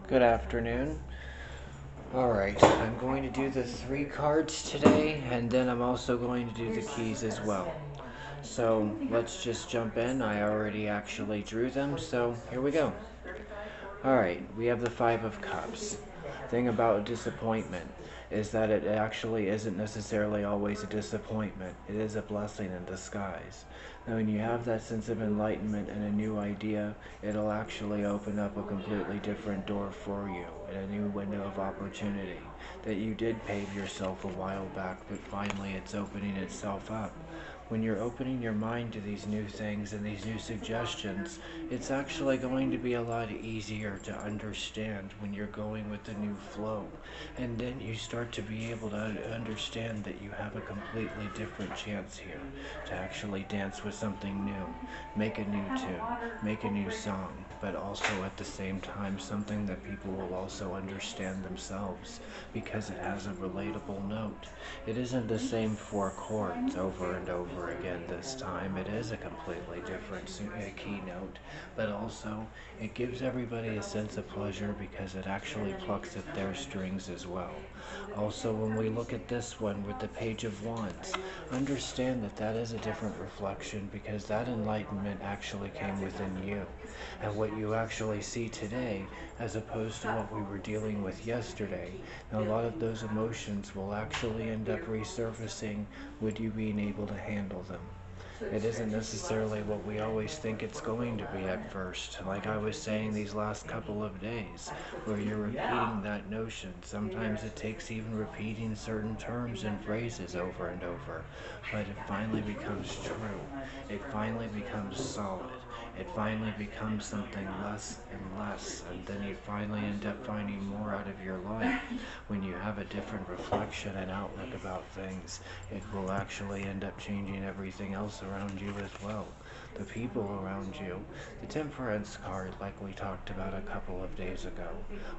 Good afternoon. Alright, I'm going to do the 3 cards today, and then I'm also going to do the keys as well. So let's just jump in. I already actually drew them, so here we go. Alright, we have the 5 of Cups. Thing about disappointment is that it actually isn't necessarily always a disappointment. It is a blessing in disguise. Now when you have that sense of enlightenment and a new idea, it'll actually open up a completely different door for you and a new window of opportunity that you did pave yourself a while back, but finally it's opening itself up. When you're opening your mind to these new things and these new suggestions, it's actually going to be a lot easier to understand when you're going with the new flow. And then you start to be able to understand that you have a completely different chance here to actually dance with something new, make a new tune, make a new song, but also at the same time something that people will also understand themselves because it has a relatable note. It isn't the same 4 chords over and over again this time. It is a completely different keynote, but also it gives everybody a sense of pleasure because it actually plucks at their strings as well. Also, when we look at this one with the Page of Wands, understand that that is a different reflection because that enlightenment actually came within you. And what you actually see today, as opposed to what we were dealing with yesterday, now, a lot of those emotions will actually end up resurfacing with you being able to handle them. It isn't necessarily what we always think it's going to be at first. Like I was saying these last couple of days, where you're repeating that notion. Sometimes it takes even repeating certain terms and phrases over and over. But it finally becomes true. It finally becomes solid. It finally becomes something less and less. And then you finally end up finding more out of your life. When you have a different reflection and outlook about things, it will actually end up changing everything else around you as well. The people around you, the Temperance card, like we talked about a couple of days ago.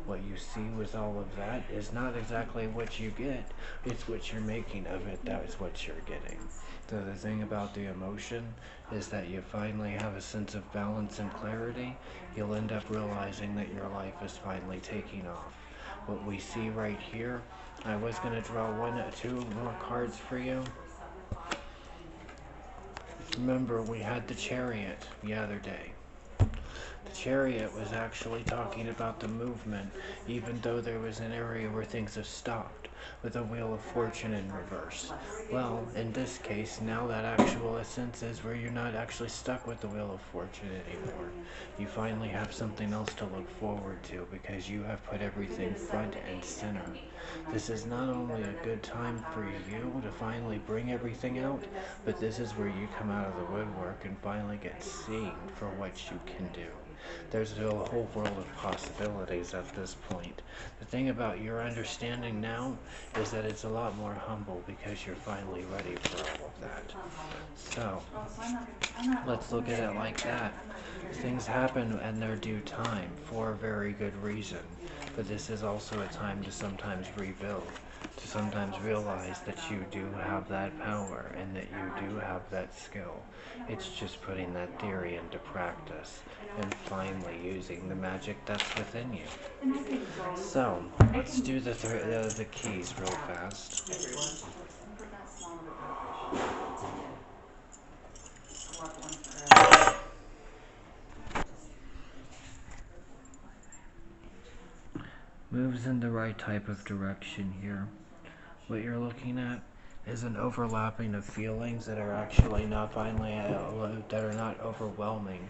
What you see with all of that is not exactly what you get, it's what you're making of it, that is what you're getting. So the thing about the emotion is that you finally have a sense of balance and clarity. You'll end up realizing that your life is finally taking off. What we see right here, I was going to draw 2 more cards for you. Remember, we had the Chariot the other day. The Chariot was actually talking about the movement, even though there was an area where things have stopped, with the Wheel of Fortune in reverse. Well, in this case, now that actual essence is where you're not actually stuck with the Wheel of Fortune anymore. You finally have something else to look forward to because you have put everything front and center. This is not only a good time for you to finally bring everything out, but this is where you come out of the woodwork and finally get seen for what you can do. There's a whole world of possibilities at this point. The thing about your understanding now is that it's a lot more humble because you're finally ready for all of that. So, let's look at it like that. Things happen in their due time for a very good reason, but this is also a time to sometimes rebuild, to sometimes realize that you do have that power and that you do have that skill. It's just putting that theory into practice and finally using the magic that's within you. So, let's do the keys real fast. Moves in the right type of direction here. What you're looking at is an overlapping of feelings that are actually not that are not overwhelming.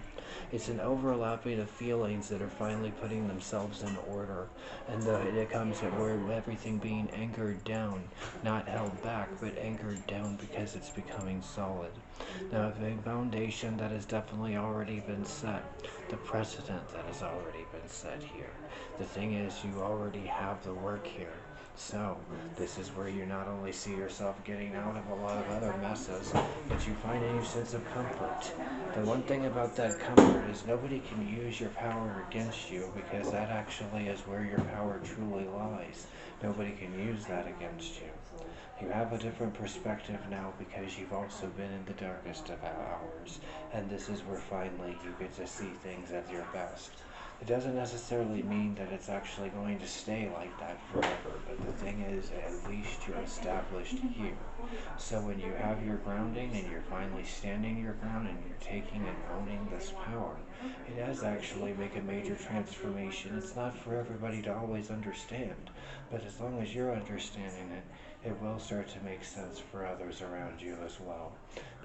It's an overlapping of feelings that are finally putting themselves in order, and it comes at where everything being anchored down, not held back, but anchored down because it's becoming solid. Now, the foundation that has definitely already been set, the precedent that has already been set here. The thing is, you already have the work here. So, this is where you not only see yourself getting out of a lot of other messes, but you find a new sense of comfort. The one thing about that comfort is nobody can use your power against you because that actually is where your power truly lies. Nobody can use that against you. You have a different perspective now because you've also been in the darkest of hours, and this is where finally you get to see things at your best. It doesn't necessarily mean that it's actually going to stay like that forever, but the thing is, at least you're established here. So when you have your grounding and you're finally standing your ground and you're taking and owning this power, it does actually make a major transformation. It's not for everybody to always understand, but as long as you're understanding it, it will start to make sense for others around you as well,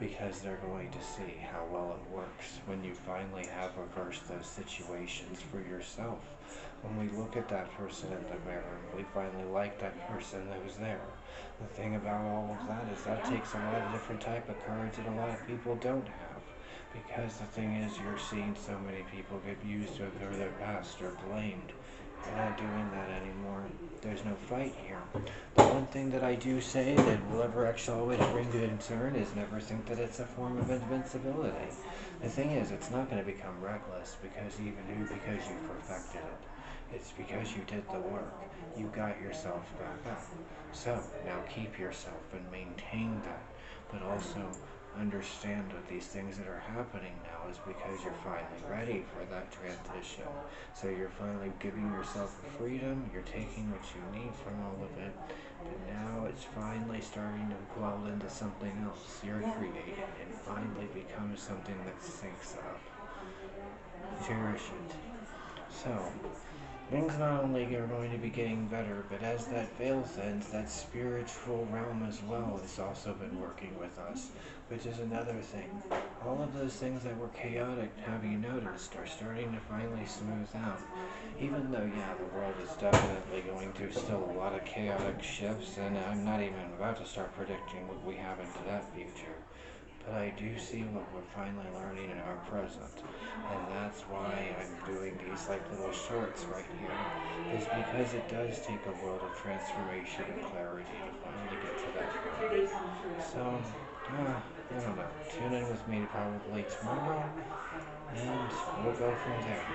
because they're going to see how well it works when you finally have reversed those situations for yourself. When we look at that person in the mirror, we finally like that person that was there. The thing about all of that is that takes a lot of different type of courage that a lot of people don't have. Because the thing is, you're seeing so many people get used to for their past or blamed. You're not doing that anymore. There's no fight here. The one thing that I do say that will ever actually always bring concern is never think that it's a form of invincibility. The thing is, it's not going to become reckless because you perfected it. It's because you did the work. You got yourself back up. So now keep yourself and maintain that, but also understand that these things that are happening now is because you're finally ready for that transition. So you're finally giving yourself freedom, you're taking what you need from all of it, but now it's finally starting to glow into something else you're creating and finally becomes something that syncs up. Cherish it. So, things not only are going to be getting better, but as that veil thins, that spiritual realm as well has also been working with us, which is another thing. All of those things that were chaotic, have you noticed, are starting to finally smooth out. Even though, yeah, the world is definitely going through still a lot of chaotic shifts, and I'm not even about to start predicting what we have into that future. But I do see what we're finally learning in our present. And that's why I'm doing these like little shorts right here. Is because it does take a world of transformation and clarity to finally get to that point. So, I don't know. Tune in with me probably tomorrow and we'll go from there.